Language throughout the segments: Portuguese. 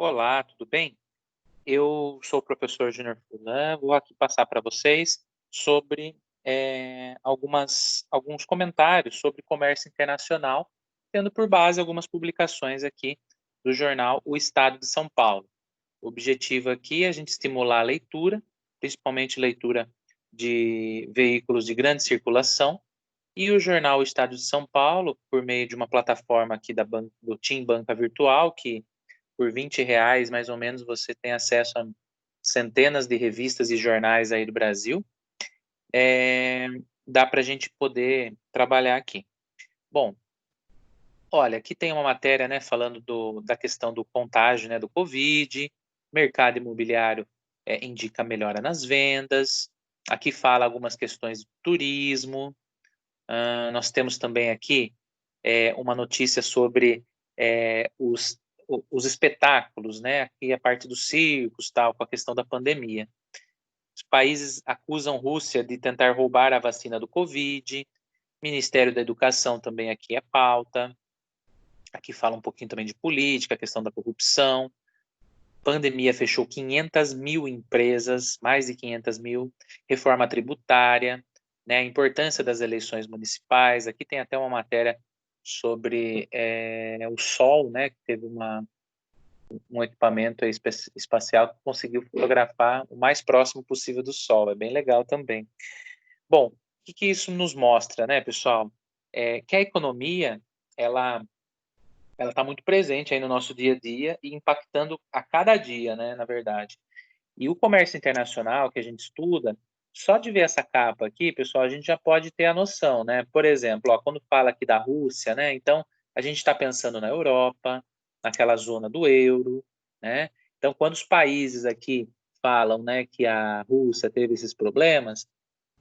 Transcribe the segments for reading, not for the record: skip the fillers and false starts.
Olá, tudo bem? Eu sou o professor Júnior Furlan, vou aqui passar para vocês sobre alguns comentários sobre comércio internacional, tendo por base algumas publicações aqui do jornal O Estado de São Paulo. O objetivo aqui é a gente estimular a leitura, principalmente leitura de veículos de grande circulação, e o jornal O Estado de São Paulo, por meio de uma plataforma aqui do Team Banca Virtual, que por R$ 20, mais ou menos, você tem acesso a centenas de revistas e jornais aí do Brasil. Dá para a gente poder trabalhar aqui. Bom, olha, aqui tem uma matéria, né, falando da questão do contágio, né, do Covid, mercado imobiliário indica melhora nas vendas, aqui fala algumas questões do turismo, nós temos também aqui uma notícia sobre os espetáculos, né? Aqui a parte dos circos, tal, com a questão da pandemia. Os países acusam Rússia de tentar roubar a vacina do Covid. Ministério da Educação também aqui é pauta. Aqui fala um pouquinho também de política, a questão da corrupção. Pandemia fechou 500 mil empresas, mais de 500 mil. Reforma tributária, né? A importância das eleições municipais. Aqui tem até uma matéria sobre o Sol, né? Que teve um equipamento espacial que conseguiu fotografar o mais próximo possível do Sol. É bem legal também. Bom, o que isso nos mostra, né, pessoal? Que a economia, ela está muito presente aí no nosso dia a dia e impactando a cada dia, né, na verdade. E o comércio internacional que a gente estuda, só de ver essa capa aqui, pessoal, a gente já pode ter a noção, né? Por exemplo, ó, quando fala aqui da Rússia, né? Então, a gente está pensando na Europa, naquela zona do euro, né? Então, quando os países aqui falam, né, que a Rússia teve esses problemas,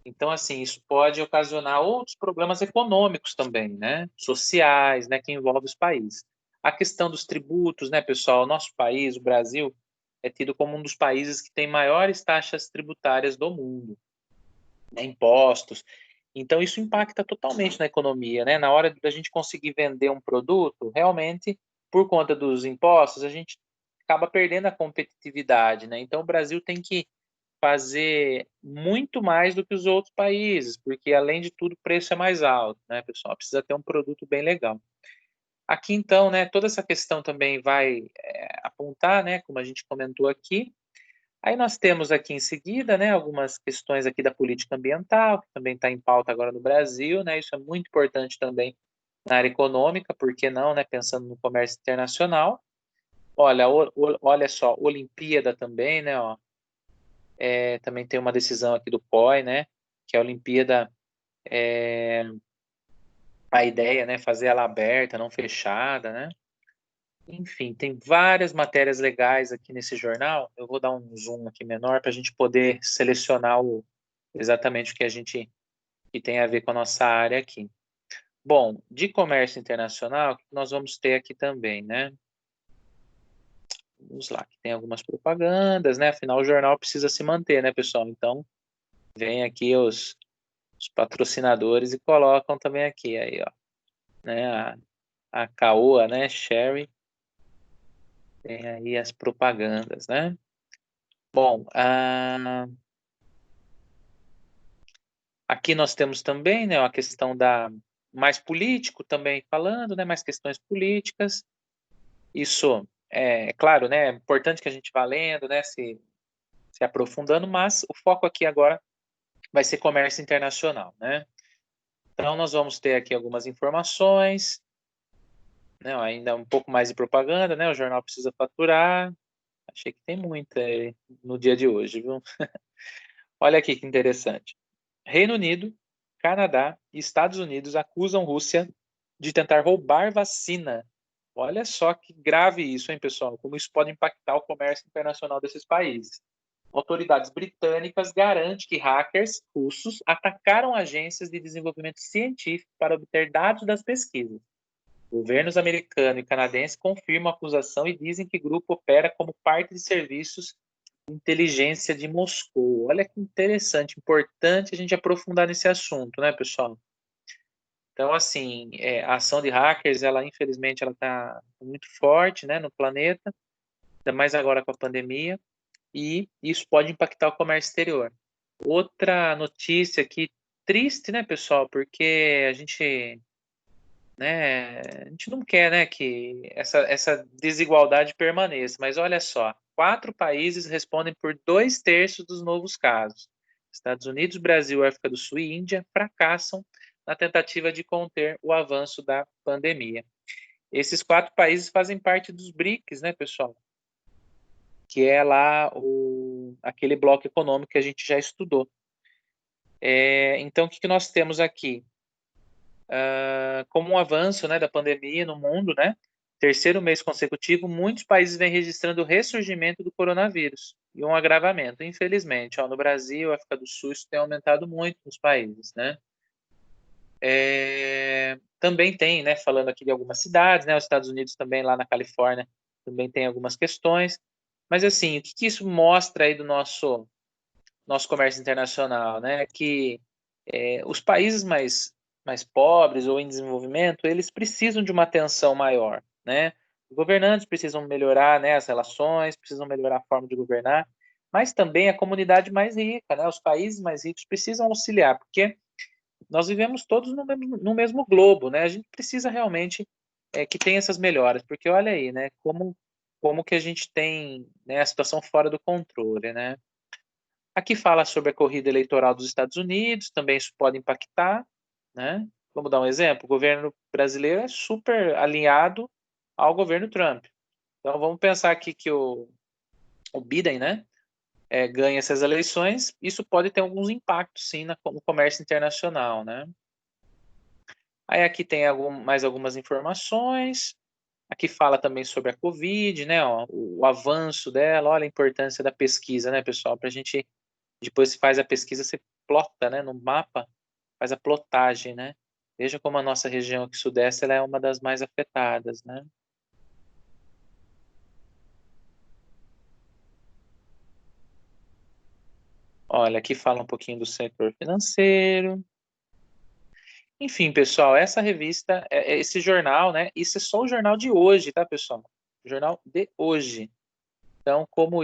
então, assim, isso pode ocasionar outros problemas econômicos também, né? Sociais, né, que envolvem os países. A questão dos tributos, né, pessoal? O nosso país, o Brasil, é tido como um dos países que tem maiores taxas tributárias do mundo, né, impostos. Então, isso impacta totalmente na economia, né? Na hora da gente conseguir vender um produto, realmente, por conta dos impostos, a gente acaba perdendo a competitividade, né? Então, o Brasil tem que fazer muito mais do que os outros países, porque, além de tudo, o preço é mais alto, né, pessoal? Precisa ter um produto bem legal. Aqui, então, né, toda essa questão também vai apontar, né, como a gente comentou aqui. Aí nós temos aqui em seguida, né, algumas questões aqui da política ambiental, que também está em pauta agora no Brasil, né, isso é muito importante também na área econômica, por que não, né, pensando no comércio internacional. Olha, olha só, Olimpíada também, né, ó, também tem uma decisão aqui do COI, né, que a Olimpíada, a ideia, né, fazer ela aberta, não fechada, né. Enfim, tem várias matérias legais aqui nesse jornal. Eu vou dar um zoom aqui menor para a gente poder selecionar exatamente o que a gente que tem a ver com a nossa área aqui. Bom, de comércio internacional, o que nós vamos ter aqui também, né? Vamos lá, que tem algumas propagandas, né? Afinal, o jornal precisa se manter, né, pessoal? Então, vem aqui os patrocinadores e colocam também aqui, aí, ó, né? A Caoa, né? Sherry, tem aí as propagandas, né? Bom, aqui nós temos também, né, a questão da mais político também falando, né, mais questões políticas. Isso claro, né, é importante que a gente vá lendo, né, se aprofundando, mas o foco aqui agora vai ser comércio internacional, né? Então nós vamos ter aqui algumas informações, né, ainda um pouco mais de propaganda, né? O jornal precisa faturar. Achei que tem muita no dia de hoje, viu? Olha aqui que interessante. Reino Unido, Canadá e Estados Unidos acusam Rússia de tentar roubar vacina. Olha só que grave isso, hein, pessoal? Como isso pode impactar o comércio internacional desses países. Autoridades britânicas garantem que hackers russos atacaram agências de desenvolvimento científico para obter dados das pesquisas. Governos americano e canadense confirmam a acusação e dizem que o grupo opera como parte de serviços inteligência de Moscou. Olha que interessante, importante a gente aprofundar nesse assunto, né, pessoal? Então, assim, a ação de hackers, ela infelizmente ela está muito forte, né, no planeta. ainda mais agora com a pandemia, e isso pode impactar o comércio exterior. Outra notícia aqui, triste, né, pessoal, porque a gente não quer, né, que essa desigualdade permaneça, mas olha só, 4 países respondem por 2/3 dos novos casos. Estados Unidos, Brasil, África do Sul e Índia fracassam na tentativa de conter o avanço da pandemia. Esses 4 países fazem parte dos BRICS, né, pessoal? Que é lá aquele bloco econômico que a gente já estudou. Então, o que nós temos aqui? Como um avanço, né, da pandemia no mundo, né, terceiro mês consecutivo, muitos países vêm registrando o ressurgimento do coronavírus e um agravamento. Infelizmente, no Brasil, África do Sul, isso tem aumentado muito nos países, né? Também tem, né, falando aqui de algumas cidades, né, os Estados Unidos também, lá na Califórnia, também tem algumas questões. Mas, assim, o que isso mostra aí do nosso comércio internacional, né? Que os países mais pobres ou em desenvolvimento, eles precisam de uma atenção maior, né? Os governantes precisam melhorar, né, as relações, precisam melhorar a forma de governar, mas também a comunidade mais rica, né? Os países mais ricos precisam auxiliar, porque nós vivemos todos no mesmo globo, né? A gente precisa realmente que tenha essas melhoras, porque olha aí, né? Como que a gente tem, né, a situação fora do controle, né? Aqui fala sobre a corrida eleitoral dos Estados Unidos, também isso pode impactar, né? Vamos dar um exemplo, o governo brasileiro é super alinhado ao governo Trump. Então vamos pensar aqui que o Biden, né, ganha essas eleições, isso pode ter alguns impactos, sim, no comércio internacional, né? Aí aqui tem mais algumas informações. Aqui fala também sobre a Covid, né, o avanço dela, olha a importância da pesquisa, né, pessoal, para a gente. Depois se faz a pesquisa, você plota, né, no mapa, faz a plotagem, né? Veja como a nossa região aqui sudeste ela é uma das mais afetadas, né? Olha, aqui fala um pouquinho do setor financeiro. Enfim, pessoal, essa revista, esse jornal, né? Isso é só o jornal de hoje, tá, pessoal? O jornal de hoje. Então, como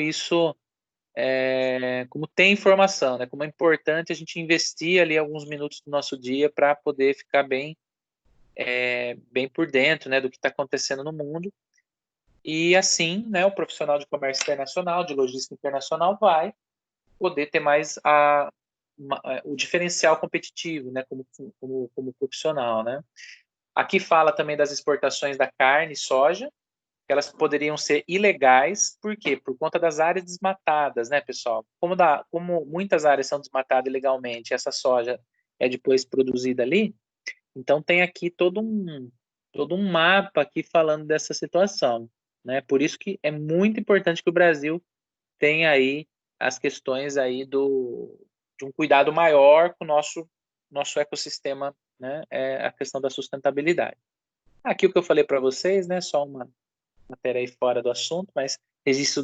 tem informação, né? Como é importante a gente investir ali alguns minutos do nosso dia para poder ficar bem por dentro, né, do que está acontecendo no mundo. E assim, né, o profissional de comércio internacional, de logística internacional, vai poder ter mais o diferencial competitivo, né, como profissional, né. Aqui fala também das exportações da carne e soja, que elas poderiam ser ilegais, por quê? Por conta das áreas desmatadas, né, pessoal? Como muitas áreas são desmatadas ilegalmente, essa soja é depois produzida ali, então tem aqui todo um mapa aqui falando dessa situação, né? Por isso que é muito importante que o Brasil tenha aí as questões aí de um cuidado maior com o nosso ecossistema, né? A questão da sustentabilidade. Aqui o que eu falei para vocês, né? Só uma matéria aí fora do assunto, mas registro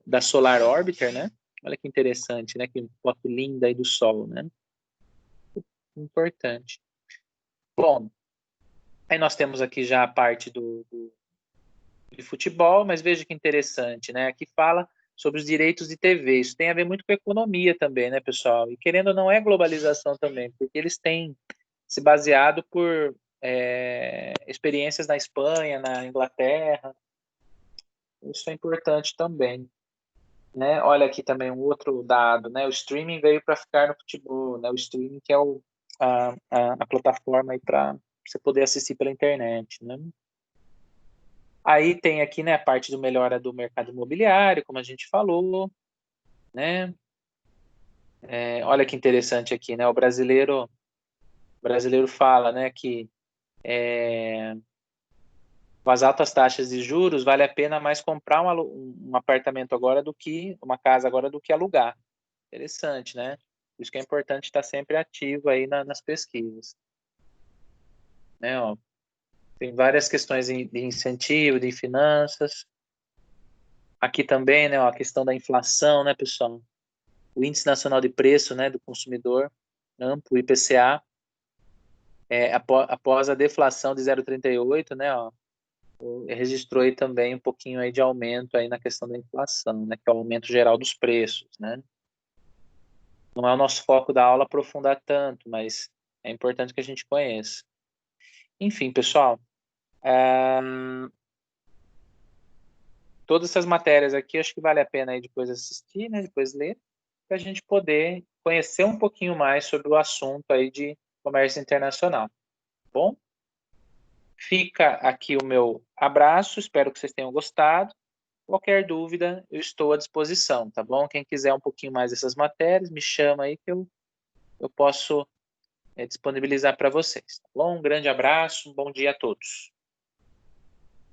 da Solar Orbiter, né? Olha que interessante, né? Que foto linda aí do Sol, né? Importante. Bom, aí nós temos aqui já a parte de futebol, mas veja que interessante, né? Aqui fala sobre os direitos de TV. Isso tem a ver muito com economia também, né, pessoal? E querendo ou não é globalização também, porque eles têm se baseado por experiências na Espanha, na Inglaterra. Isso é importante também, né? Olha aqui também um outro dado, né? O streaming veio para ficar no futebol, né? O streaming que é a plataforma aí para você poder assistir pela internet, né? Aí tem aqui, né, a parte do melhora do mercado imobiliário, como a gente falou, né? Olha que interessante aqui, né? O brasileiro fala, né, que com as altas taxas de juros vale a pena mais comprar um apartamento agora do que uma casa agora do que alugar. Interessante, né? Por isso que é importante estar sempre ativo aí nas pesquisas, né? Ó, tem várias questões de incentivo, de finanças. Aqui também, né, ó, a questão da inflação, né, pessoal? O Índice Nacional de Preço, né, do Consumidor, amplo, IPCA, após a deflação de 0,38, né, ó, registrou aí também um pouquinho aí de aumento aí na questão da inflação, né, que é o aumento geral dos preços, né? Não é o nosso foco da aula aprofundar tanto, mas é importante que a gente conheça. Enfim, pessoal, todas essas matérias aqui, acho que vale a pena aí depois assistir, né, depois ler, para a gente poder conhecer um pouquinho mais sobre o assunto aí de comércio internacional, tá bom? Fica aqui o meu abraço, espero que vocês tenham gostado. Qualquer dúvida, eu estou à disposição, tá bom? Quem quiser um pouquinho mais dessas matérias, me chama aí que eu posso disponibilizar para vocês, tá bom? Um grande abraço, um bom dia a todos.